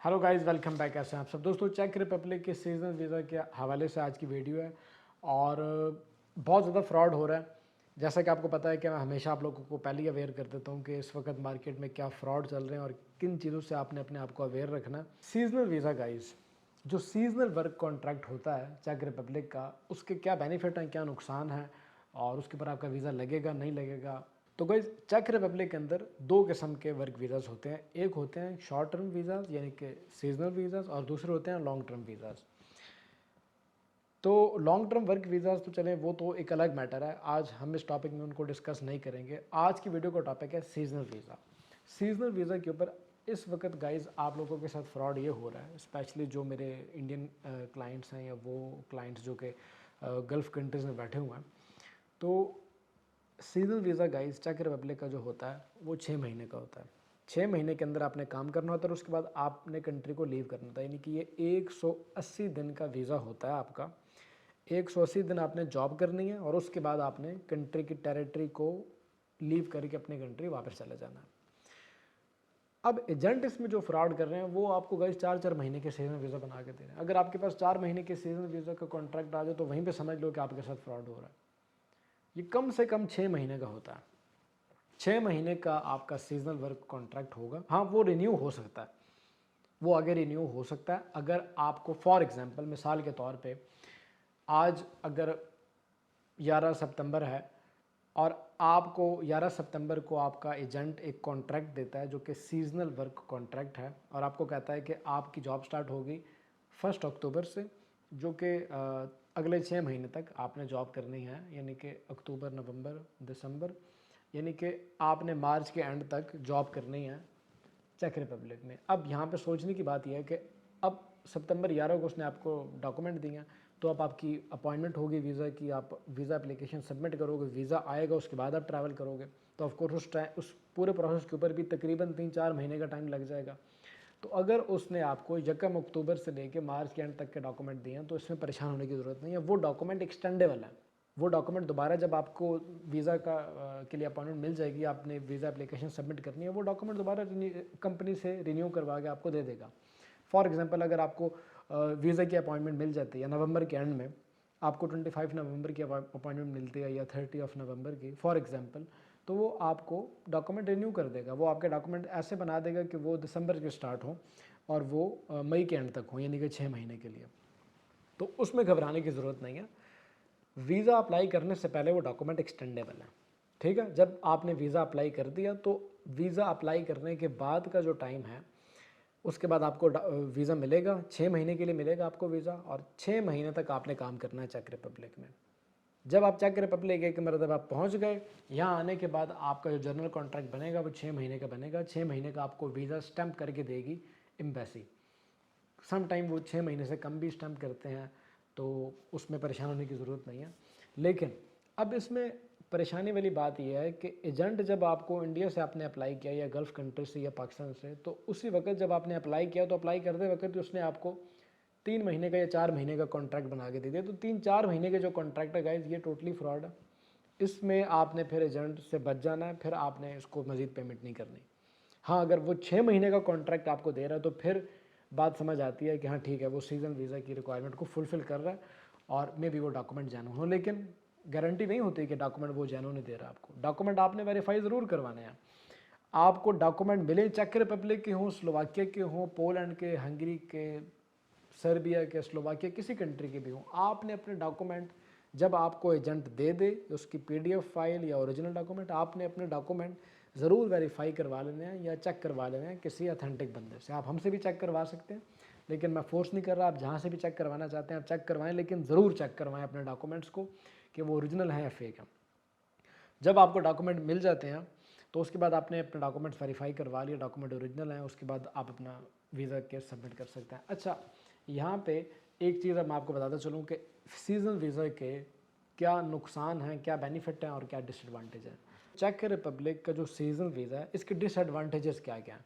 Hello guys, welcome back. कैसे हैं आप सब दोस्तों। चेक रिपब्लिक के सीजनल वीज़ा के हवाले से आज की वीडियो है और बहुत ज़्यादा फ्रॉड हो रहा है। जैसा कि आपको पता है कि मैं हमेशा आप लोगों को पहले ही अवेयर कर देता हूँ कि इस वक्त मार्केट में क्या फ्रॉड चल रहे हैं और किन चीज़ों से आपने अपने आप को अवेयर रखना है। सीजनल वीज़ा गाइस, जो सीजनल वर्क कॉन्ट्रैक्ट होता है चेक रिपब्लिक का, उसके क्या बेनिफिट हैं, क्या नुकसान है और उसके ऊपर आपका वीज़ा लगेगा नहीं लगेगा। तो गाइस, चेक रिपब्लिक के अंदर दो किस्म के वर्क वीज़ाज़ होते हैं। एक होते हैं शॉर्ट टर्म वीज़ाज़ यानी कि सीजनल वीज़ाज़ और दूसरे होते हैं लॉन्ग टर्म वीज़ाज़। तो लॉन्ग टर्म वर्क वीज़ाज़ तो चलें, वो तो एक अलग मैटर है। आज हम इस टॉपिक में उनको डिस्कस नहीं करेंगे। आज की वीडियो का टॉपिक है सीजनल वीज़ा। सीजनल वीज़ा के ऊपर इस वक्त गाइज आप लोगों के साथ फ्रॉड ये हो रहा है, स्पेशली जो मेरे इंडियन क्लाइंट्स हैं या वो क्लाइंट्स जो कि गल्फ़ कंट्रीज़ में बैठे हुए हैं। तो सीजनल वीज़ा गाइस चेक रिपब्लिक का जो होता है वो 6 महीने का होता है। 6 महीने के अंदर आपने काम करना होता है और उसके बाद आपने कंट्री को लीव करना होता है। यानी कि ये 180 दिन का वीज़ा होता है आपका। 180 दिन आपने जॉब करनी है और उसके बाद आपने कंट्री की टेरिटरी को लीव करके अपनी कंट्री वापस चले जाना है। अब एजेंट इसमें जो फ्रॉड कर रहे हैं वो आपको गाइस 4-4 महीने के सीजन वीज़ा बना के दे रहे हैं। अगर आपके पास 4 महीने के सीजन वीज़ा का कॉन्ट्रैक्ट आ जाए तो वहीं पर समझ लो कि आपके साथ फ्रॉड हो रहा है। ये कम से कम 6 महीने का होता है। 6 महीने का आपका सीजनल वर्क कॉन्ट्रैक्ट होगा। हाँ, वो रिन्यू हो सकता है, वो आगे रिन्यू हो सकता है। अगर आपको फॉर एग्जांपल मिसाल के तौर पे आज अगर 11 सितंबर है और आपको 11 सितंबर को आपका एजेंट एक कॉन्ट्रैक्ट देता है जो कि सीजनल वर्क कॉन्ट्रैक्ट है और आपको कहता है कि आपकी जॉब स्टार्ट होगी 1 अक्टूबर से, जो कि अगले 6 महीने तक आपने जॉब करनी है। यानी कि अक्टूबर, नवंबर, दिसंबर, यानी कि आपने मार्च के एंड तक जॉब करनी है चेक रिपब्लिक में। अब यहाँ पे सोचने की बात यह है कि अब सितंबर 11 को उसने आपको डॉक्यूमेंट दिए हैं, तो अब आपकी अपॉइंटमेंट होगी वीज़ा की, आप वीज़ा एप्लीकेशन सबमिट करोगे, वीज़ा आएगा, उसके बाद आप ट्रैवल करोगे। तो ऑफकोर्स उस पूरे प्रोसेस के ऊपर भी तकरीबन 3-4 महीने का टाइम लग जाएगा। तो अगर उसने आपको 1 अक्टूबर से लेकर मार्च के एंड तक के डॉक्यूमेंट दिए हैं तो इसमें परेशान होने की ज़रूरत नहीं है। वो डॉक्यूमेंट एक्सटेंडेबल है। वो डॉक्यूमेंट दोबारा जब आपको वीज़ा का के लिए अपॉइंटमेंट मिल जाएगी, आपने वीज़ा एप्लीकेशन सबमिट करनी है, वो डॉक्यूमेंट दोबारा कंपनी से रिन्यू करवा के आपको दे देगा। फॉर एग्जांपल अगर आपको वीज़ा की अपॉइंटमेंट मिल जाती है नवंबर के एंड में, आपको 25 नवंबर की अपॉइंटमेंट मिलती है या 30 नवंबर की फॉर एग्जांपल, तो वो आपको डॉक्यूमेंट रिन्यू कर देगा। वो आपके डॉक्यूमेंट ऐसे बना देगा कि वो दिसंबर के स्टार्ट हो और वो मई के एंड तक हो, यानी कि 6 महीने के लिए। तो उसमें घबराने की ज़रूरत नहीं है। वीज़ा अप्लाई करने से पहले वो डॉक्यूमेंट एक्सटेंडेबल है, ठीक है। जब आपने वीज़ा अप्लाई कर दिया तो वीज़ा अप्लाई करने के बाद का जो टाइम है उसके बाद आपको वीज़ा मिलेगा, 6 महीने के लिए मिलेगा आपको वीज़ा और 6 महीने तक आपने काम करना है चेक रिपब्लिक में। जब आप चेक रिपब्लिक एक मतलब आप पहुंच गए, यहाँ आने के बाद आपका जो जनरल कॉन्ट्रैक्ट बनेगा वो 6 महीने का बनेगा। 6 महीने का आपको वीज़ा स्टैम्प करके देगी एम्बेसी। सम टाइम वो 6 महीने से कम भी स्टैम्प करते हैं, तो उसमें परेशान होने की ज़रूरत नहीं है। लेकिन अब इसमें परेशानी वाली बात यह है कि एजेंट जब आपको इंडिया से आपने अप्लाई किया या गल्फ़ कंट्री से या पाकिस्तान से, तो उसी वक्त जब आपने अप्लाई किया तो अप्लाई करते वक्त उसने आपको 3 महीने का या 4 महीने का कॉन्ट्रैक्ट बना के दे दिया। तो 3-4 महीने के जो कॉन्ट्रैक्ट है गाइज, ये टोटली फ्रॉड है। इसमें आपने फिर एजेंट से बच जाना है, फिर आपने इसको मज़ीद पेमेंट नहीं करनी। हाँ, अगर वो 6 महीने का कॉन्ट्रैक्ट आपको दे रहा है तो फिर बात समझ आती है कि हाँ ठीक है, वो सीजन वीज़ा की रिक्वायरमेंट को फुलफ़िल कर रहा है और मे बी वो डॉक्यूमेंट जेन्युइन हो। लेकिन गारंटी नहीं होती कि डॉक्यूमेंट वो जेन्युइन दे रहा है आपको। डॉक्यूमेंट आपने वेरीफाई ज़रूर करवाने हैं। आपको डॉक्यूमेंट मिले चेक रिपब्लिक के हों, स्लोवाकिया के हों, पोलैंड के, हंगरी के, सर्बिया के, स्लोवाकिया, किसी कंट्री के भी हों, आपने अपने डॉक्यूमेंट जब आपको एजेंट दे दे उसकी पीडीएफ फाइल या ओरिजिनल डॉक्यूमेंट, आपने अपने डॉक्यूमेंट ज़रूर वेरीफाई करवा लेने हैं या चेक करवा लेने हैं किसी अथेंटिक बंदे से। आप हमसे भी चेक करवा सकते हैं, लेकिन मैं फोर्स नहीं कर रहा। आप जहाँ से भी चेक करवाना चाहते हैं आप चेक करवाएं, लेकिन ज़रूर चेक करवाएं अपने डॉक्यूमेंट्स को कि वो ओरिजिनल है या फेक है। जब आपको डॉक्यूमेंट मिल जाते हैं तो उसके बाद आपने अपने डॉक्यूमेंट्स वेरीफाई करवा लिया, डॉक्यूमेंट ओरिजिनल है, उसके बाद आप अपना वीज़ा केस सबमिट कर सकते हैं। अच्छा, यहाँ पे एक चीज़ अब मैं आपको बताता चलूँ कि सीजन वीज़ा के क्या नुकसान हैं, क्या बेनिफिट हैं और क्या डिसएडवांटेज है। चेक रिपब्लिक का जो सीजन वीज़ा है इसके डिसएडवांटेजेस क्या क्या हैं।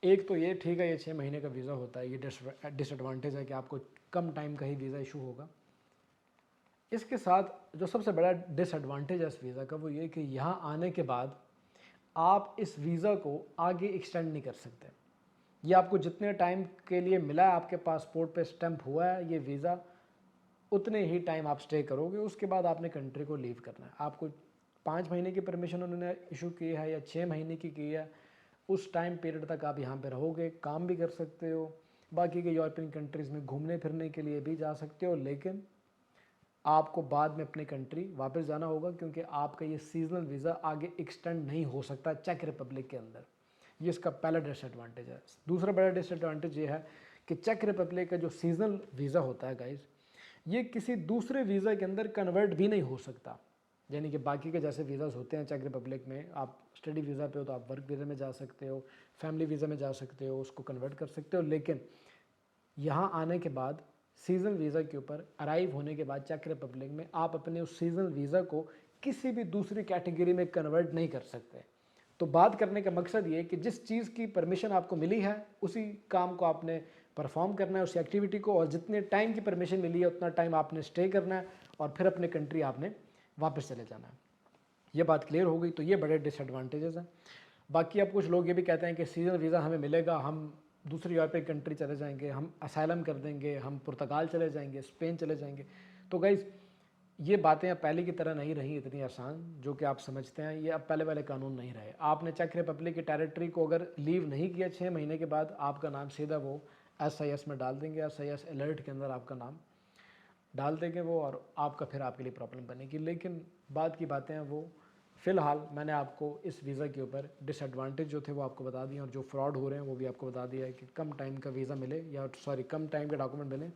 एक तो ये, ठीक है, ये 6 महीने का वीज़ा होता है, ये डिसएडवांटेज है कि आपको कम टाइम का ही वीज़ा इशू होगा। इसके साथ जो सबसे बड़ा डिसएडवांटेज है इस वीज़ा का वो ये कि यहाँ आने के बाद आप इस वीज़ा को आगे एक्सटेंड नहीं कर सकते। ये आपको जितने टाइम के लिए मिला है, आपके पासपोर्ट पे स्टैंप हुआ है ये वीज़ा, उतने ही टाइम आप स्टे करोगे, उसके बाद आपने कंट्री को लीव करना है। आपको 5 महीने की परमिशन उन्होंने इशू की है या 6 महीने की है, उस टाइम पीरियड तक आप यहाँ पे रहोगे, काम भी कर सकते हो, बाकी के यूरोपियन कंट्रीज़ में घूमने फिरने के लिए भी जा सकते हो, लेकिन आपको बाद में अपनी कंट्री वापस जाना होगा, क्योंकि आपका ये सीजनल वीज़ा आगे एक्सटेंड नहीं हो सकता चेक रिपब्लिक के अंदर। ये इसका पहला डिसएडवांटेज है। दूसरा बड़ा डिसएडवांटेज ये है कि चेक रिपब्लिक का जो सीजनल वीज़ा होता है गाइस, ये किसी दूसरे वीज़ा के अंदर कन्वर्ट भी नहीं हो सकता। यानी कि बाकी के जैसे वीज़ाज होते हैं चेक रिपब्लिक में, आप स्टडी वीज़ा पे हो तो आप वर्क वीज़ा में जा सकते हो, फैमिली वीज़ा में जा सकते हो, उसको कन्वर्ट कर सकते हो, लेकिन यहाँ आने के बाद सीजनल वीज़ा के ऊपर अराइव होने के बाद चेक रिपब्लिक में आप अपने उस सीजनल वीज़ा को किसी भी दूसरी कैटेगरी में कन्वर्ट नहीं कर सकते। तो बात करने का मकसद ये है कि जिस चीज़ की परमिशन आपको मिली है उसी काम को आपने परफॉर्म करना है, उस एक्टिविटी को, और जितने टाइम की परमिशन मिली है उतना टाइम आपने स्टे करना है और फिर अपने कंट्री आपने वापस चले जाना है। ये बात क्लियर हो गई। तो ये बड़े डिसएडवांटेजेस हैं। बाकी अब कुछ लोग ये भी कहते हैं कि सीजनल वीज़ा हमें मिलेगा, हम दूसरी यूरोपियन कंट्री चले जाएंगे, हम असाइलम कर देंगे, हम पुर्तगाल चले जाएंगे, स्पेन चले जाएंगे। तो गाइज़ ये बातें अब पहले की तरह नहीं रही इतनी आसान, जो कि आप समझते हैं। ये अब पहले वाले कानून नहीं रहे। आपने चेक रिपब्लिक की टेरिटरी को अगर लीव नहीं किया 6 महीने के बाद, आपका नाम सीधा वो SIS में डाल देंगे, SIS अलर्ट के अंदर आपका नाम डाल देंगे वो, और आपका फिर आपके लिए प्रॉब्लम बनेगी। लेकिन बाद की बातें हैं वो। फ़िलहाल मैंने आपको इस वीज़ा के ऊपर डिसएडवांटेज जो थे वो आपको बता दिए, और जो फ्रॉड हो रहे हैं वो भी आपको बता दिया है कि कम टाइम का वीज़ा मिले या कम टाइम के डॉक्यूमेंट मिले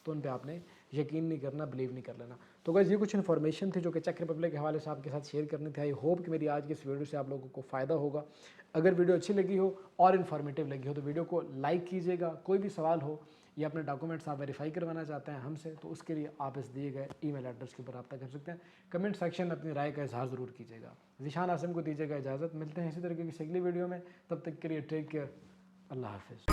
तो उन पे आपने यकीन नहीं करना, बिलीव नहीं कर लेना। तो गाइस ये कुछ इन्फॉर्मेशन थी जो कि चेक रिपब्लिक के हवाले से आपके साथ शेयर करनी थी। आई होप कि मेरी आज की इस वीडियो से आप लोगों को फ़ायदा होगा। अगर वीडियो अच्छी लगी हो और इन्फॉर्मेटिव लगी हो तो वीडियो को लाइक कीजिएगा। कोई भी सवाल हो या अपने डॉक्यूमेंट्स आप वेरीफाई करवाना चाहते हैं हमसे, तो उसके लिए आप इस दिए गए ईमेल एड्रेस के ऊपर रब्ता कर सकते हैं। कमेंट सेक्शन में अपनी राय का इजहार ज़रूर कीजिएगा। ज़ीशान आसिम को दीजिएगा इजाज़त। मिलते हैं इसी तरीके की अगली वीडियो में, तब तक के लिए टेक केयर, अल्लाह हाफिज़।